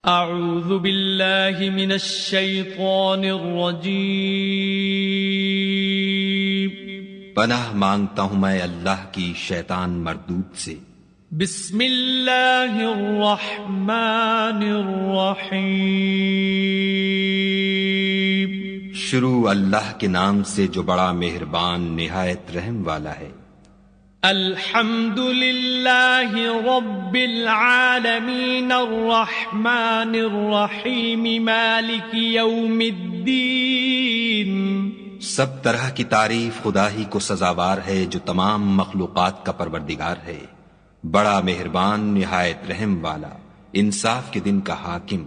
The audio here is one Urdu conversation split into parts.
اعوذ باللہ من الشیطان الرجیم پناہ مانگتا ہوں میں اللہ کی شیطان مردود سے۔ بسم اللہ الرحمن الرحیم شروع اللہ کے نام سے جو بڑا مہربان نہایت رحم والا ہے۔ الحمد للہ رب العالمین الرحمن الرحیم مالک یوم الدین۔ سب طرح کی تعریف خدا ہی کو سزاوار ہے جو تمام مخلوقات کا پروردگار ہے، بڑا مہربان نہایت رحم والا، انصاف کے دن کا حاکم۔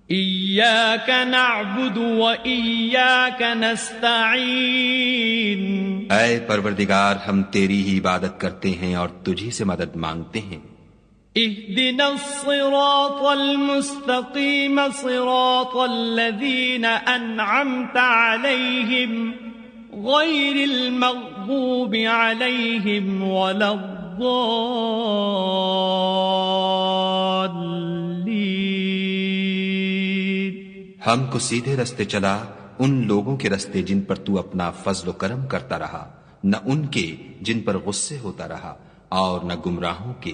ایاک نعبد و ایاک نستعین۔ اے پروردگار ہم تیری ہی عبادت کرتے ہیں اور تجھی سے مدد مانگتے ہیں۔ اہدنا الصراط المستقیم صراط الذین انعمت علیہم غیر المغضوب علیہم ولا الضالین۔ ہم کو سیدھے رستے چلا، ان لوگوں کے رستے جن پر تو اپنا فضل و کرم کرتا رہا، نہ ان کے جن پر غصے ہوتا رہا، اور نہ گمراہوں کے۔